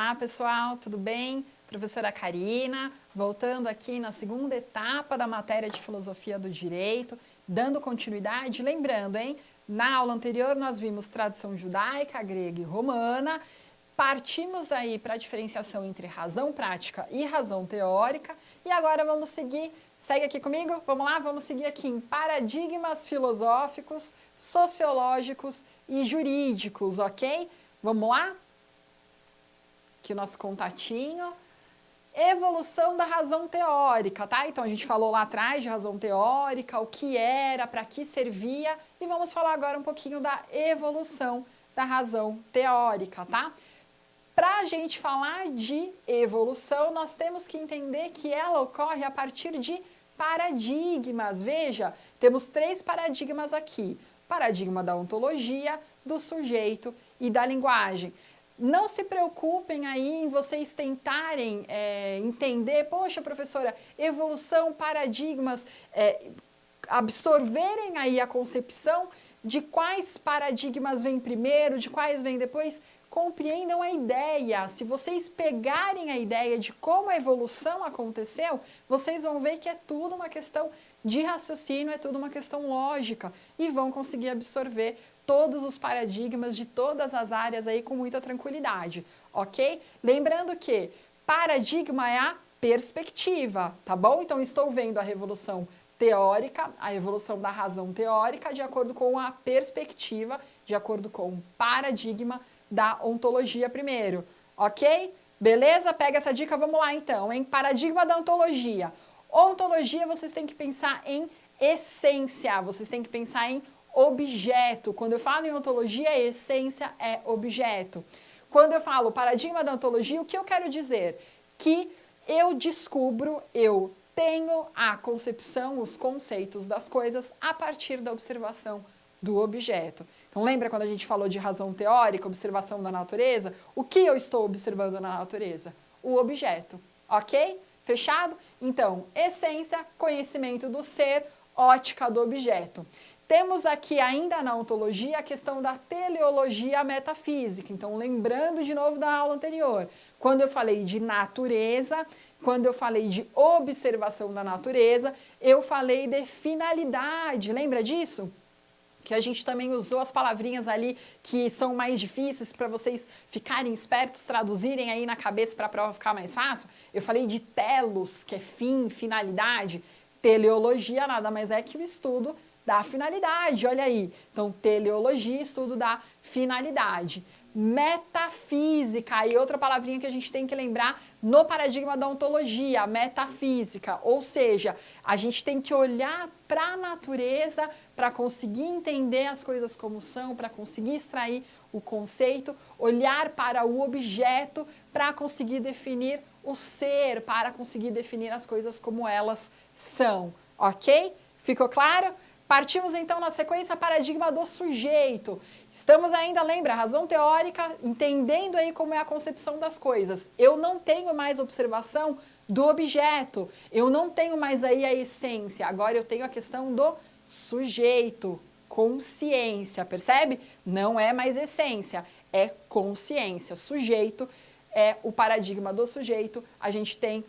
Olá, pessoal, tudo bem? Professora Karina, voltando aqui na segunda etapa da matéria de Filosofia do Direito, dando continuidade, lembrando, hein? Na aula anterior nós vimos tradição judaica, grega e romana, partimos aí para a diferenciação entre razão prática e razão teórica, e agora vamos seguir, segue aqui comigo, vamos lá? Vamos seguir aqui em paradigmas filosóficos, sociológicos e jurídicos, ok? Vamos lá? Aqui o nosso contatinho. Evolução da razão teórica, tá? Então a gente falou lá atrás de razão teórica, o que era, para que servia, e vamos falar agora um pouquinho da evolução da razão teórica, tá? Para a gente falar de evolução, nós temos que entender que ela ocorre a partir de paradigmas. Veja, temos 3 paradigmas aqui: paradigma da ontologia, do sujeito e da linguagem. Não se preocupem aí em vocês tentarem entender, poxa, professora, evolução, paradigmas, absorverem aí a concepção de quais paradigmas vêm primeiro, de quais vêm depois. Compreendam a ideia. Se vocês pegarem a ideia de como a evolução aconteceu, vocês vão ver que é tudo uma questão de raciocínio, é tudo uma questão lógica, e vão conseguir absorver todos os paradigmas de todas as áreas aí com muita tranquilidade, ok? Lembrando que paradigma é a perspectiva, tá bom? Então estou vendo a revolução teórica, a evolução da razão teórica de acordo com a perspectiva, de acordo com o paradigma da ontologia primeiro, ok? Beleza? Pega essa dica, vamos lá então, hein? Paradigma da ontologia. Ontologia, vocês têm que pensar em essência, vocês têm que pensar em objeto. Quando eu falo em ontologia, essência é objeto. Quando eu falo paradigma da ontologia, o que eu quero dizer? Que eu descubro, eu tenho a concepção, os conceitos das coisas a partir da observação do objeto. Então lembra quando a gente falou de razão teórica, observação da natureza? O que eu estou observando na natureza? O objeto, ok? Fechado? Então, essência, conhecimento do ser, ótica do objeto. Temos aqui ainda na ontologia a questão da teleologia metafísica. Então, lembrando de novo da aula anterior, quando eu falei de natureza, quando eu falei de observação da natureza, eu falei de finalidade. Lembra disso? Que a gente também usou as palavrinhas ali que são mais difíceis para vocês ficarem espertos, traduzirem aí na cabeça para a prova ficar mais fácil. Eu falei de telos, que é fim, finalidade. Teleologia nada mais é que o estudo da finalidade, olha aí. Então, teleologia, estudo da finalidade. Metafísica, aí outra palavrinha que a gente tem que lembrar no paradigma da ontologia, metafísica, ou seja, a gente tem que olhar para a natureza para conseguir entender as coisas como são, para conseguir extrair o conceito, olhar para o objeto para conseguir definir o ser, para conseguir definir as coisas como elas são, ok? Ficou claro? Partimos então na sequência paradigma do sujeito. Estamos ainda, lembra, razão teórica, entendendo aí como é a concepção das coisas. Eu não tenho mais observação do objeto, eu não tenho mais aí a essência, agora eu tenho a questão do sujeito, consciência, percebe? Não é mais essência, é consciência. Sujeito é o paradigma do sujeito, a gente tem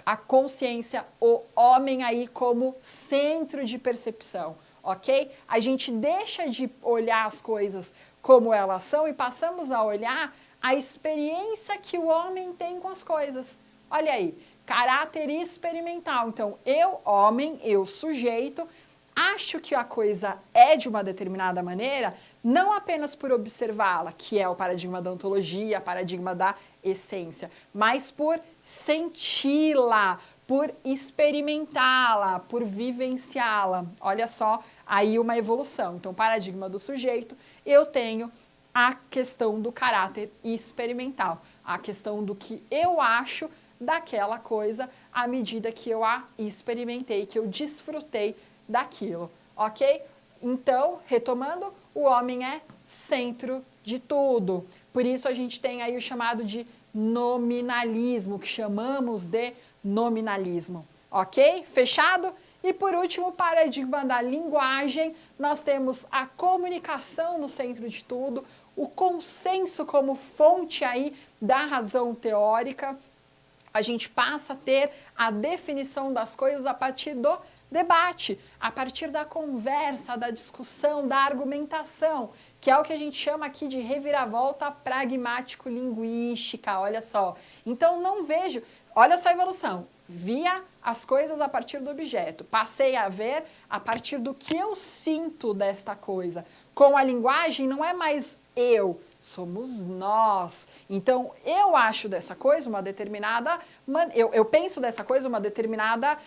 a consciência, o homem aí como centro de percepção, ok? A gente deixa de olhar as coisas como elas são e passamos a olhar a experiência que o homem tem com as coisas. Olha aí, caráter experimental. Então, eu, homem, eu, sujeito, acho que a coisa é de uma determinada maneira, não apenas por observá-la, que é o paradigma da ontologia, paradigma da essência, mas por senti-la, por experimentá-la, por vivenciá-la. Olha só, aí uma evolução. Então, paradigma do sujeito, eu tenho a questão do caráter experimental, a questão do que eu acho daquela coisa à medida que eu a experimentei, que eu desfrutei daquilo, ok? Então, retomando, o homem é centro de tudo. Por isso a gente tem aí o chamado de nominalismo, que chamamos de nominalismo, ok? Fechado? E por último, o paradigma da linguagem, nós temos a comunicação no centro de tudo, o consenso como fonte aí da razão teórica. A gente passa a ter a definição das coisas a partir do debate, a partir da conversa, da discussão, da argumentação, que é o que a gente chama aqui de reviravolta pragmático-linguística, olha só. Então não vejo, olha só a evolução, via as coisas a partir do objeto, passei a ver a partir do que eu sinto desta coisa. Com a linguagem não é mais eu, somos nós. Então, eu acho dessa coisa uma determinada... Eu penso dessa coisa uma determinada...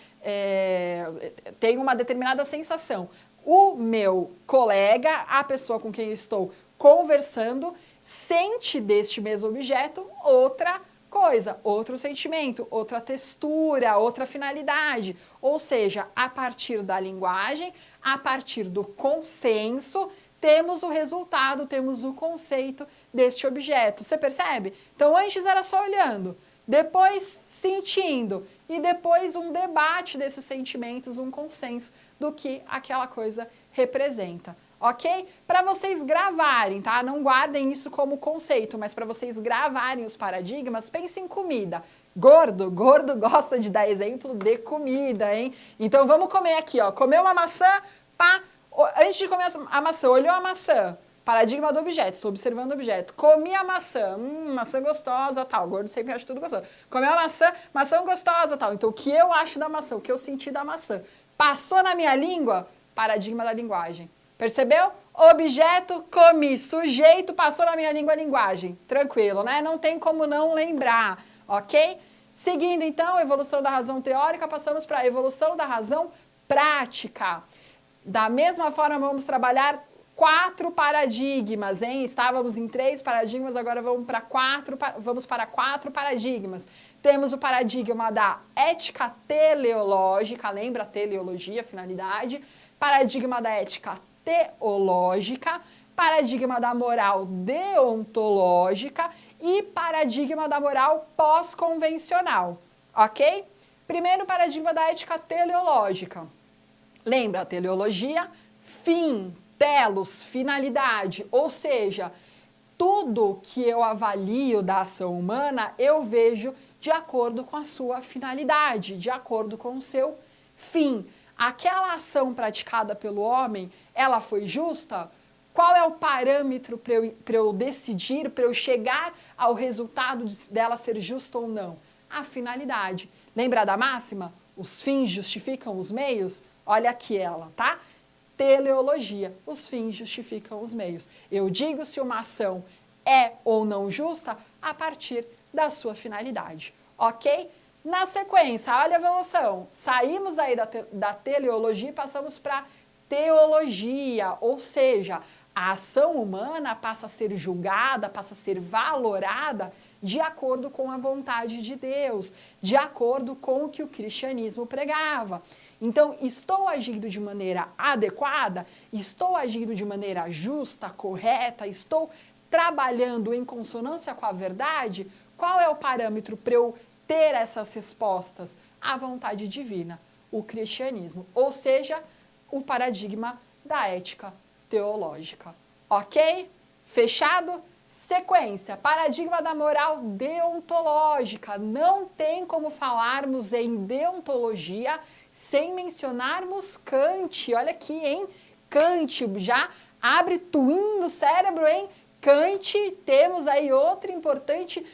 tenho uma determinada sensação. O meu colega, a pessoa com quem eu estou conversando, sente deste mesmo objeto outra coisa, outro sentimento, outra textura, outra finalidade. Ou seja, a partir da linguagem, a partir do consenso, temos o resultado, temos o conceito deste objeto. Você percebe? Então, antes era só olhando, depois sentindo e depois um debate desses sentimentos, um consenso do que aquela coisa representa. Ok? Para vocês gravarem, tá? Não guardem isso como conceito, mas para vocês gravarem os paradigmas, pensem em comida. Gordo gosta de dar exemplo de comida, hein? Então, vamos comer aqui, ó. Comer uma maçã, pá. Antes de comer a maçã, olhou a maçã, paradigma do objeto, estou observando o objeto. Comi a maçã, maçã gostosa, tal. O gordo sempre acha tudo gostoso. Comeu a maçã, maçã gostosa, tal. Então, o que eu acho da maçã, o que eu senti da maçã, passou na minha língua, paradigma da linguagem. Percebeu? Objeto, comi. Sujeito, passou na minha língua, linguagem. Tranquilo, né? Não tem como não lembrar, ok? Seguindo, então, a evolução da razão teórica, passamos para a evolução da razão prática. Da mesma forma, vamos trabalhar 4 paradigmas, hein? Estávamos em 3 paradigmas, agora vamos para 4 paradigmas. Temos o paradigma da ética teleológica, lembra? Teleologia, finalidade. Paradigma da ética teológica, paradigma da moral deontológica e paradigma da moral pós-convencional, ok? Primeiro, paradigma da ética teleológica. Lembra, teleologia, fim, telos, finalidade, ou seja, tudo que eu avalio da ação humana, eu vejo de acordo com a sua finalidade, de acordo com o seu fim. Aquela ação praticada pelo homem, ela foi justa? Qual é o parâmetro para eu decidir, para eu chegar ao resultado dela ser justa ou não? A finalidade. Lembra da máxima? Os fins justificam os meios? Olha aqui ela, tá? Teleologia. Os fins justificam os meios. Eu digo se uma ação é ou não justa a partir da sua finalidade, ok? Na sequência, olha a evolução. Saímos aí da teleologia e passamos para teologia, ou seja, a ação humana passa a ser julgada, passa a ser valorada de acordo com a vontade de Deus, de acordo com o que o cristianismo pregava. Então, estou agindo de maneira adequada? Estou agindo de maneira justa, correta? Estou trabalhando em consonância com a verdade? Qual é o parâmetro para eu ter essas respostas? A vontade divina, o cristianismo, ou seja, o paradigma da ética teológica. Ok? Fechado? Sequência, paradigma da moral deontológica. Não tem como falarmos em deontologia sem mencionarmos Kant. Olha aqui, hein? Kant, já abre twin do cérebro, hein? Kant, temos aí outro importante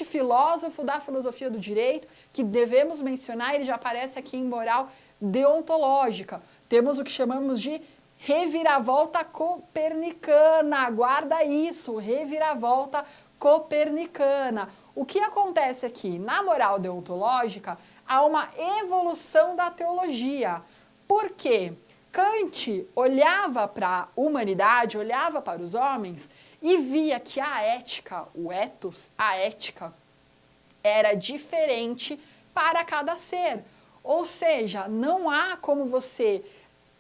filósofo da filosofia do direito que devemos mencionar, ele já aparece aqui em moral deontológica. Temos o que chamamos de reviravolta copernicana, guarda isso, reviravolta copernicana. O que acontece aqui? Na moral deontológica, há uma evolução da teologia. Por quê? Kant olhava para a humanidade, olhava para os homens e via que a ética, o ethos, a ética, era diferente para cada ser. Ou seja, não há como você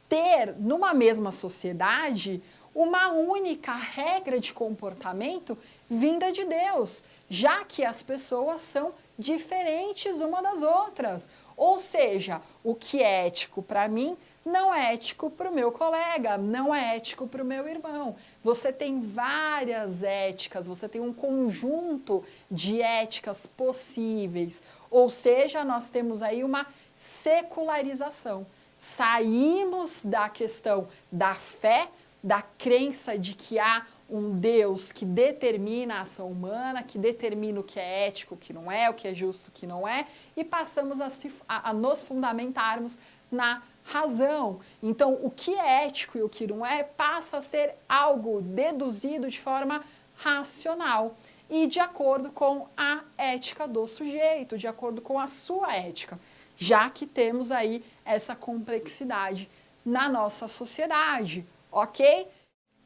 ter numa mesma sociedade uma única regra de comportamento vinda de Deus, já que as pessoas são diferentes uma das outras. Ou seja, o que é ético para mim não é ético para o meu colega, não é ético para o meu irmão. Você tem várias éticas, você tem um conjunto de éticas possíveis. Ou seja, nós temos aí uma secularização. Saímos da questão da fé, da crença de que há um Deus que determina a ação humana, que determina o que é ético, o que não é, o que é justo, o que não é, e passamos a nos fundamentarmos na razão. Então, o que é ético e o que não é passa a ser algo deduzido de forma racional e de acordo com a ética do sujeito, de acordo com a sua ética, já que temos aí essa complexidade na nossa sociedade, ok?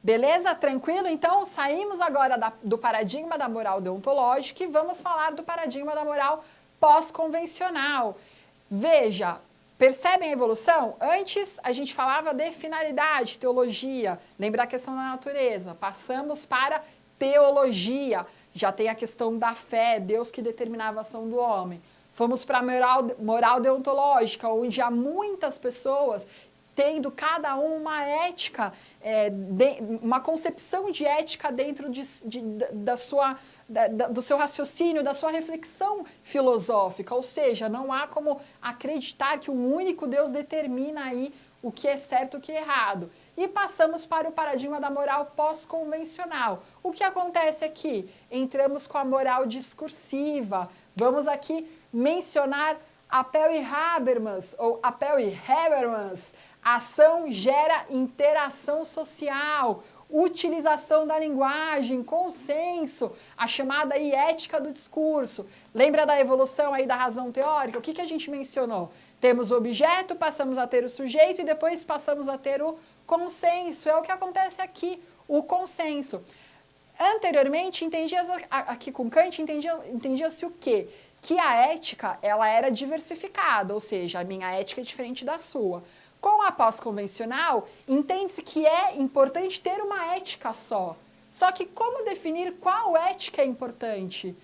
Beleza? Tranquilo? Então, saímos agora do paradigma da moral deontológica e vamos falar do paradigma da moral pós-convencional. Veja, percebem a evolução? Antes a gente falava de finalidade, teologia, lembra a questão da natureza. Passamos para teologia, já tem a questão da fé, Deus que determinava a ação do homem. Fomos para a moral deontológica, onde há muitas pessoas tendo cada uma ética, uma concepção de ética dentro do seu raciocínio, da sua reflexão filosófica. Ou seja, não há como acreditar que um único Deus determina aí o que é certo e o que é errado. E passamos para o paradigma da moral pós-convencional. O que acontece aqui? Entramos com a moral discursiva. Vamos aqui mencionar Appel e Habermas, ou Appel e Habermas. Ação gera interação social, utilização da linguagem, consenso, a chamada aí ética do discurso. Lembra da evolução aí da razão teórica? O que a gente mencionou? Temos o objeto, passamos a ter o sujeito e depois passamos a ter o consenso. É o que acontece aqui, o consenso. Anteriormente, aqui com Kant, entendia-se o quê? Que a ética ela era diversificada, ou seja, a minha ética é diferente da sua. Com a pós-convencional, entende-se que é importante ter uma ética só. Só que como definir qual ética é importante?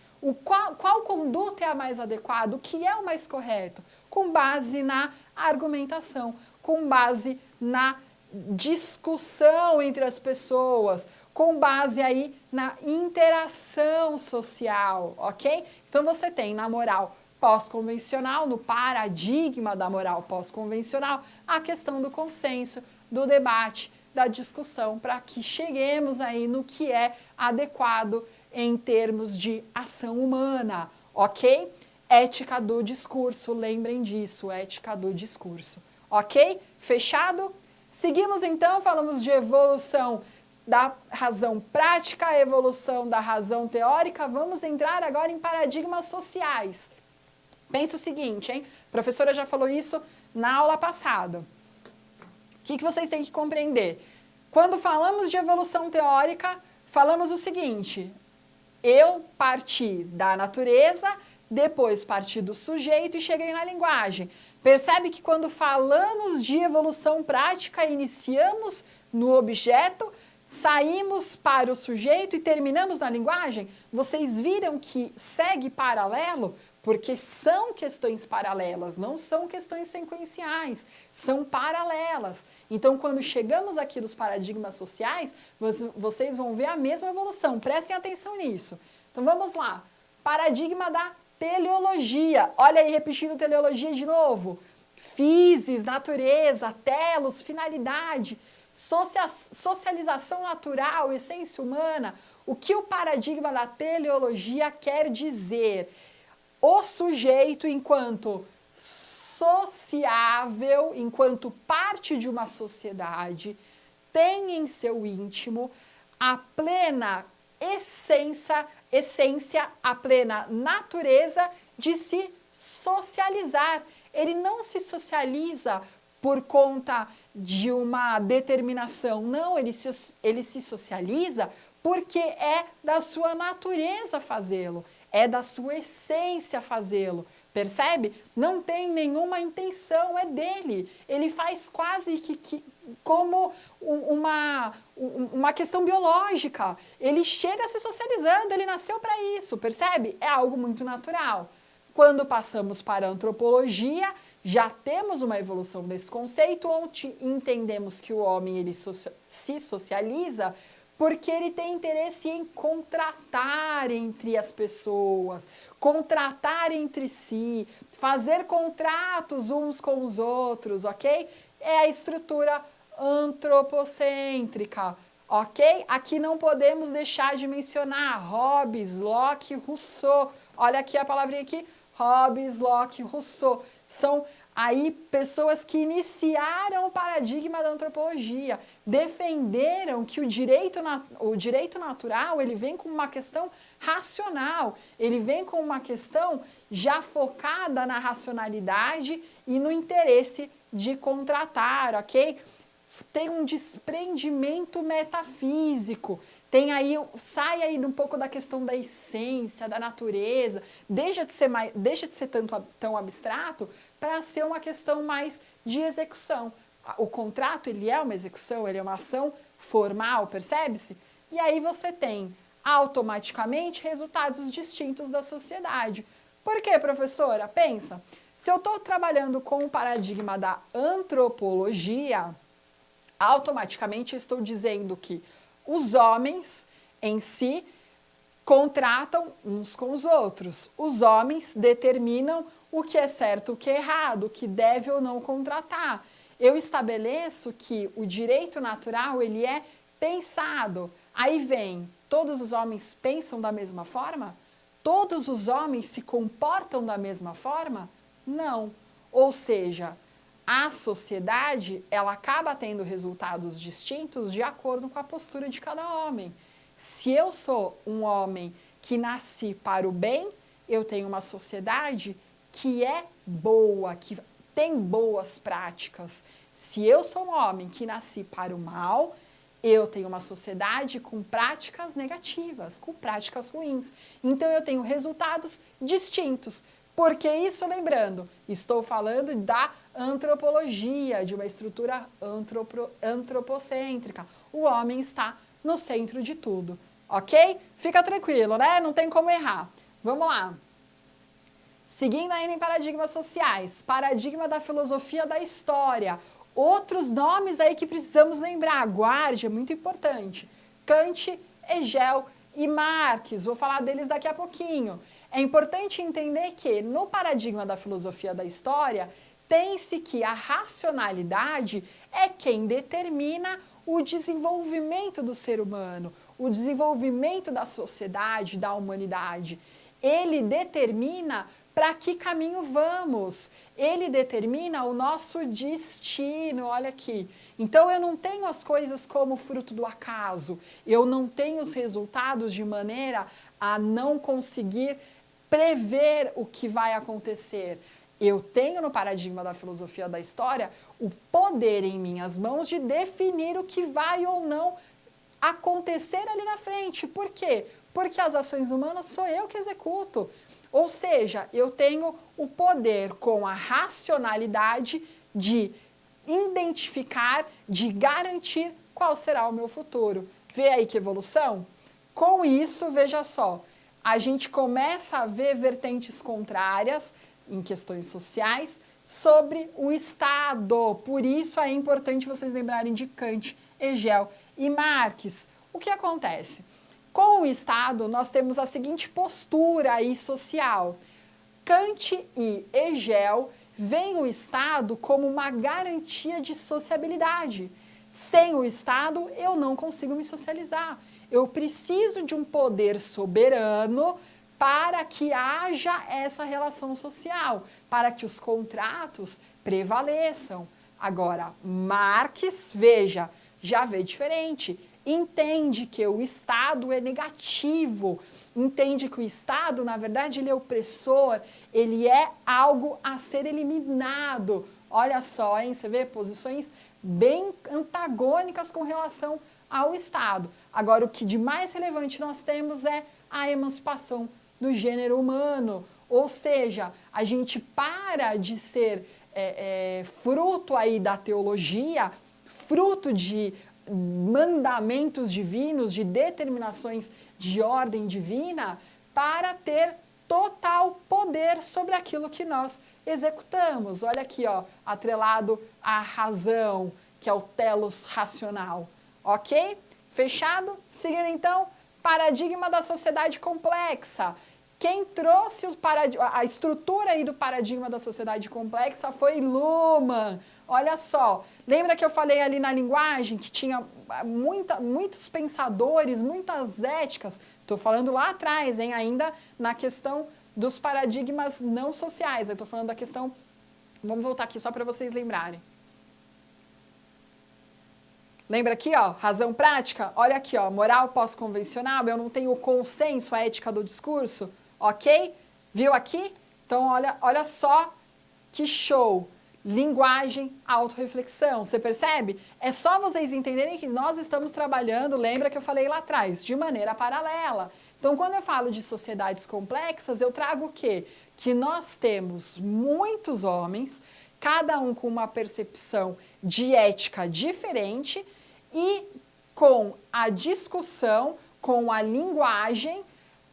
Qual conduta é a mais adequada? O que é o mais correto? Com base na argumentação, com base na discussão entre as pessoas, com base aí na interação social, ok? Então você tem na moral pós-convencional, no paradigma da moral pós-convencional, a questão do consenso, do debate, da discussão, para que cheguemos aí no que é adequado em termos de ação humana, ok? Ética do discurso, lembrem disso, ética do discurso, ok? Fechado? Seguimos então, falamos de evolução da razão prática, evolução da razão teórica, vamos entrar agora em paradigmas sociais. Pensa o seguinte, hein? A professora já falou isso na aula passada. O que vocês têm que compreender? Quando falamos de evolução teórica, falamos o seguinte: eu parti da natureza, depois parti do sujeito e cheguei na linguagem. Percebe que quando falamos de evolução prática, iniciamos no objeto, saímos para o sujeito e terminamos na linguagem? Vocês viram que segue paralelo? Porque são questões paralelas, não são questões sequenciais, são paralelas. Então, quando chegamos aqui nos paradigmas sociais, vocês vão ver a mesma evolução, prestem atenção nisso. Então, vamos lá. Paradigma da teleologia. Olha aí, repetindo teleologia de novo. Physis, natureza, telos, finalidade, socialização natural, essência humana. O que o paradigma da teleologia quer dizer? O sujeito, enquanto sociável, enquanto parte de uma sociedade, tem em seu íntimo a plena essência, a plena natureza de se socializar. Ele não se socializa por conta de uma determinação, não, ele se socializa porque é da sua natureza fazê-lo. É da sua essência fazê-lo, percebe? Não tem nenhuma intenção, é dele. Ele faz quase que como uma questão biológica. Ele chega se socializando, ele nasceu para isso, percebe? É algo muito natural. Quando passamos para a antropologia, já temos uma evolução desse conceito, onde entendemos que o homem ele se socializa porque ele tem interesse em contratar entre as pessoas, contratar entre si, fazer contratos uns com os outros, ok? É a estrutura antropocêntrica, ok? Aqui não podemos deixar de mencionar Hobbes, Locke, Rousseau. Olha aqui a palavrinha aqui, Hobbes, Locke, Rousseau. São aí pessoas que iniciaram o paradigma da antropologia, defenderam que o direito natural ele vem com uma questão racional, ele vem com uma questão já focada na racionalidade e no interesse de contratar, ok? Tem um desprendimento metafísico, sai aí um pouco da questão da essência, da natureza, deixa de ser tão abstrato para ser uma questão mais de execução. O contrato, ele é uma execução, ele é uma ação formal, percebe-se? E aí você tem automaticamente resultados distintos da sociedade. Por quê, professora? Pensa, se eu estou trabalhando com o paradigma da antropologia, automaticamente eu estou dizendo que os homens em si contratam uns com os outros. Os homens determinam o que é certo, o que é errado, o que deve ou não contratar. Eu estabeleço que o direito natural ele é pensado. Aí vem, todos os homens pensam da mesma forma? Todos os homens se comportam da mesma forma? Não. Ou seja, a sociedade ela acaba tendo resultados distintos de acordo com a postura de cada homem. Se eu sou um homem que nasci para o bem, eu tenho uma sociedade que é boa, que tem boas práticas. Se eu sou um homem que nasci para o mal, eu tenho uma sociedade com práticas negativas, com práticas ruins. Então eu tenho resultados distintos. Porque isso, lembrando, estou falando da antropologia, de uma estrutura antropocêntrica. O homem está no centro de tudo, ok? Fica tranquilo, né? Não tem como errar. Vamos lá. Seguindo ainda em paradigmas sociais, paradigma da filosofia da história. Outros nomes aí que precisamos lembrar, guarde, é muito importante. Kant, Hegel e Marx, vou falar deles daqui a pouquinho. É importante entender que no paradigma da filosofia da história, tem-se que a racionalidade é quem determina o desenvolvimento do ser humano, o desenvolvimento da sociedade, da humanidade. Ele determina para que caminho vamos, ele determina o nosso destino, olha aqui. Então eu não tenho as coisas como fruto do acaso, eu não tenho os resultados de maneira a não conseguir prever o que vai acontecer. Eu tenho no paradigma da filosofia da história o poder em minhas mãos de definir o que vai ou não acontecer ali na frente. Por quê? Porque as ações humanas sou eu que executo. Ou seja, eu tenho o poder com a racionalidade de identificar, de garantir qual será o meu futuro. Vê aí que evolução? Com isso, veja só, a gente começa a ver vertentes contrárias em questões sociais sobre o Estado. Por isso é importante vocês lembrarem de Kant, Hegel e Marx. O que acontece? Com o Estado, nós temos a seguinte postura aí social. Kant e Hegel veem o Estado como uma garantia de sociabilidade. Sem o Estado, eu não consigo me socializar. Eu preciso de um poder soberano para que haja essa relação social, para que os contratos prevaleçam. Agora, Marx, veja, já vê diferente. Entende que o Estado é negativo, entende que o Estado, na verdade, ele é opressor, ele é algo a ser eliminado. Olha só, hein? Você vê posições bem antagônicas com relação ao Estado. Agora, o que de mais relevante nós temos é a emancipação do gênero humano, ou seja, a gente para de ser fruto aí da teologia, fruto de mandamentos divinos, de determinações de ordem divina, para ter total poder sobre aquilo que nós executamos. Olha aqui, ó, atrelado à razão, que é o telos racional. Ok? Fechado? Seguindo então, paradigma da sociedade complexa. Quem trouxe a estrutura aí do paradigma da sociedade complexa foi Luhmann. Olha só, lembra que eu falei ali na linguagem que tinha muitos pensadores, muitas éticas? Estou falando lá atrás, hein? Ainda na questão dos paradigmas não sociais. Eu estou falando da questão... Vamos voltar aqui só para vocês lembrarem. Lembra aqui, ó, razão prática? Olha aqui, ó, moral pós-convencional, eu não tenho consenso, a ética do discurso, ok? Viu aqui? Então, olha só que show. Linguagem, autorreflexão, você percebe? É só vocês entenderem que nós estamos trabalhando, lembra que eu falei lá atrás, de maneira paralela. Então, quando eu falo de sociedades complexas, eu trago o quê? Que nós temos muitos homens, cada um com uma percepção de ética diferente e com a discussão, com a linguagem,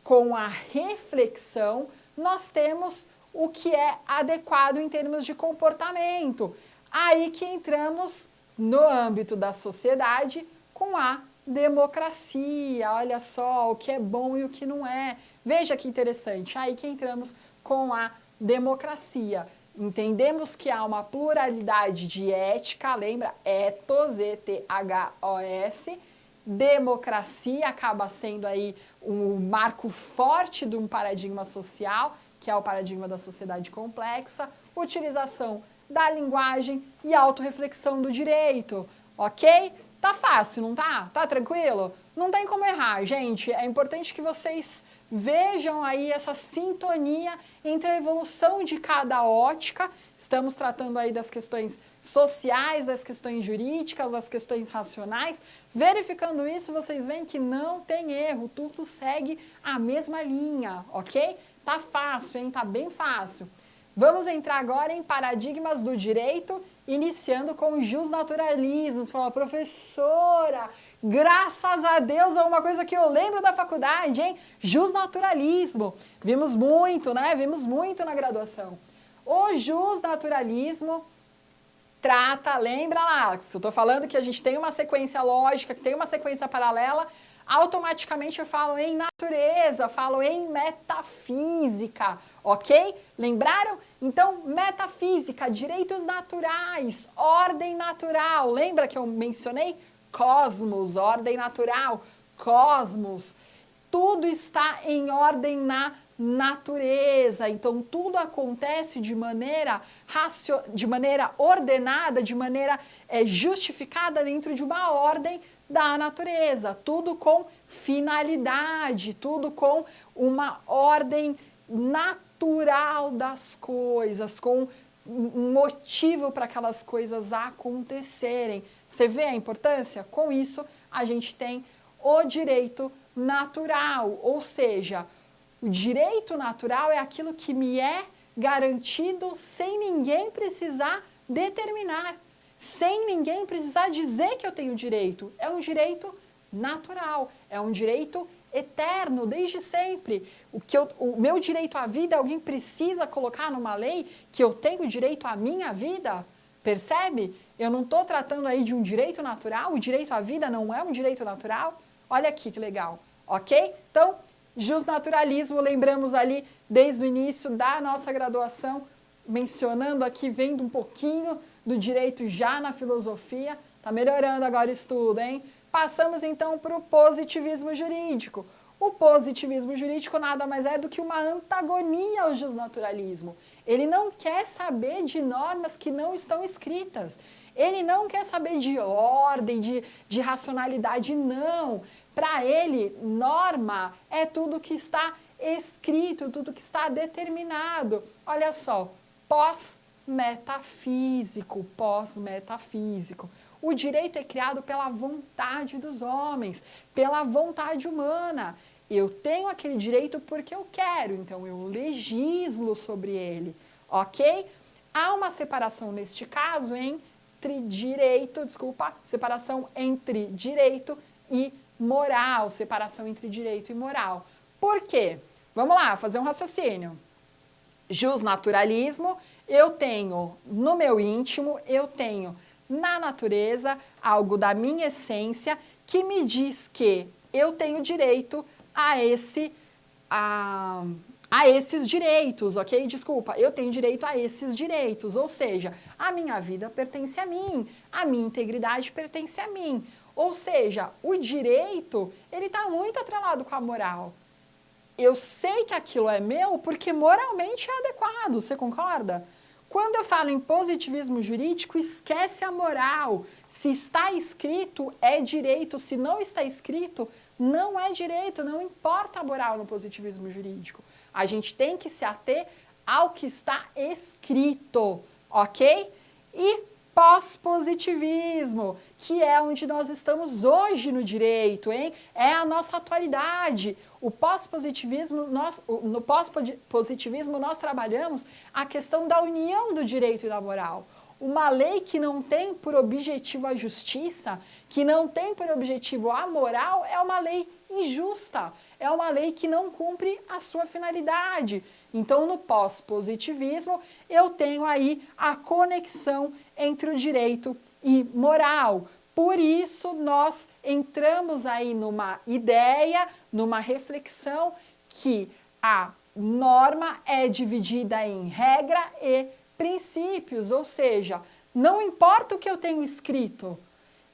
com a reflexão, nós temos o que é adequado em termos de comportamento. Aí que entramos no âmbito da sociedade com a democracia. Olha só o que é bom e o que não é. Veja que interessante, aí que entramos com a democracia. Entendemos que há uma pluralidade de ética, lembra? Ethos, E-T-H-O-S. Democracia acaba sendo aí um marco forte de um paradigma social, que é o paradigma da sociedade complexa, utilização da linguagem e autorreflexão do direito, ok? Tá fácil, não tá? Tá tranquilo? Não tem como errar, gente. É importante que vocês vejam aí essa sintonia entre a evolução de cada ótica. Estamos tratando aí das questões sociais, das questões jurídicas, das questões racionais. Verificando isso, vocês veem que não tem erro, tudo segue a mesma linha, ok? Tá fácil, hein? Tá bem fácil. Vamos entrar agora em paradigmas do direito, iniciando com o justnaturalismo. Você fala, professora, graças a Deus é uma coisa que eu lembro da faculdade, hein? Justnaturalismo. Vimos muito, né? Vimos muito na graduação. O justnaturalismo trata, lembra lá, se eu estou falando que a gente tem uma sequência lógica, que tem uma sequência paralela, automaticamente eu falo em natureza, falo em metafísica, ok? Lembraram? Então, metafísica, direitos naturais, ordem natural. Lembra que eu mencionei? Cosmos, ordem natural, cosmos. Tudo está em ordem na natureza. Então, tudo acontece de maneira ordenada, de maneira justificada dentro de uma ordem da natureza, tudo com finalidade, tudo com uma ordem natural das coisas, com um motivo para aquelas coisas acontecerem. Você vê a importância? Com isso, a gente tem o direito natural, ou seja, o direito natural é aquilo que me é garantido sem ninguém precisar determinar, sem ninguém precisar dizer que eu tenho direito. É um direito natural, é um direito eterno, desde sempre. O meu direito à vida, alguém precisa colocar numa lei que eu tenho direito à minha vida? Percebe? Eu não estou tratando aí de um direito natural, o direito à vida não é um direito natural? Olha aqui que legal, ok? Então, justnaturalismo, lembramos ali desde o início da nossa graduação, mencionando aqui, vendo um pouquinho do direito já na filosofia, tá melhorando agora o estudo, hein? Passamos então para o positivismo jurídico. O positivismo jurídico nada mais é do que uma antagonia ao justnaturalismo. Ele não quer saber de normas que não estão escritas. Ele não quer saber de ordem, de racionalidade, não. Para ele, norma é tudo que está escrito, tudo que está determinado. Olha só, pós-metafísico. O direito é criado pela vontade dos homens, pela vontade humana. Eu tenho aquele direito porque eu quero, então eu legislo sobre ele, ok? Há uma separação neste caso separação entre direito e moral, separação entre direito e moral. Por quê? Vamos lá, fazer um raciocínio. Justnaturalismo, eu tenho no meu íntimo, eu tenho na natureza algo da minha essência que me diz que eu tenho direito a esses direitos, ok? Desculpa, eu tenho direito a esses direitos, ou seja, a minha vida pertence a mim, a minha integridade pertence a mim. Ou seja, o direito, ele está muito atrelado com a moral. Eu sei que aquilo é meu porque moralmente é adequado, você concorda? Quando eu falo em positivismo jurídico, esquece a moral. Se está escrito, é direito. Se não está escrito, não é direito. Não importa a moral no positivismo jurídico. A gente tem que se ater ao que está escrito, ok? E pós-positivismo, que é onde nós estamos hoje no direito, hein? É a nossa atualidade. O pós-positivismo, no pós-positivismo nós trabalhamos a questão da união do direito e da moral. Uma lei que não tem por objetivo a justiça, que não tem por objetivo a moral, é uma lei injusta, é uma lei que não cumpre a sua finalidade. Então, no pós-positivismo, eu tenho aí a conexão entre o direito e moral. Por isso, nós entramos aí numa ideia, numa reflexão que a norma é dividida em regra e princípios, ou seja, não importa o que eu tenho escrito,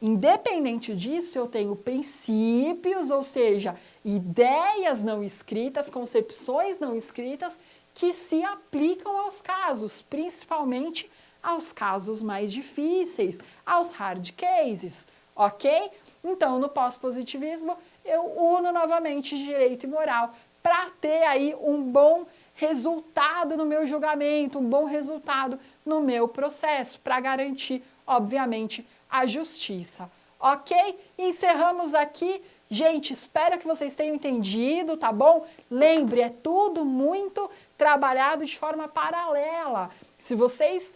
independente disso, eu tenho princípios, ou seja, ideias não escritas, concepções não escritas, que se aplicam aos casos, principalmente aos casos mais difíceis, aos hard cases, ok? Então, no pós-positivismo, eu uno novamente direito e moral para ter aí um bom resultado no meu julgamento, um bom resultado no meu processo, para garantir, obviamente, a justiça, ok? Encerramos aqui. Gente, espero que vocês tenham entendido, tá bom? Lembre, é tudo muito trabalhado de forma paralela. Se vocês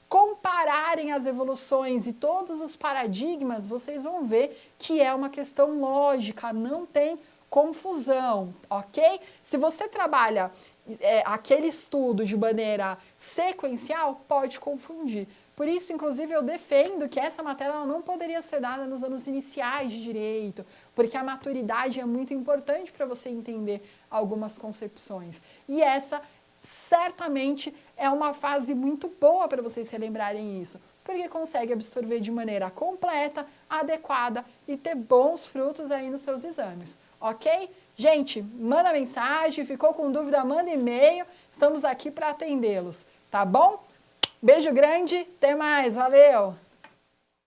compararem as evoluções e todos os paradigmas, vocês vão ver que é uma questão lógica, não tem confusão, ok? Se você trabalha aquele estudo de maneira sequencial, pode confundir. Por isso, inclusive, eu defendo que essa matéria não poderia ser dada nos anos iniciais de direito, porque a maturidade é muito importante para você entender algumas concepções. E essa, certamente, é uma fase muito boa para vocês relembrarem isso, porque consegue absorver de maneira completa, adequada e ter bons frutos aí nos seus exames, ok? Gente, manda mensagem, ficou com dúvida, manda e-mail, estamos aqui para atendê-los, tá bom? Beijo grande, até mais, valeu!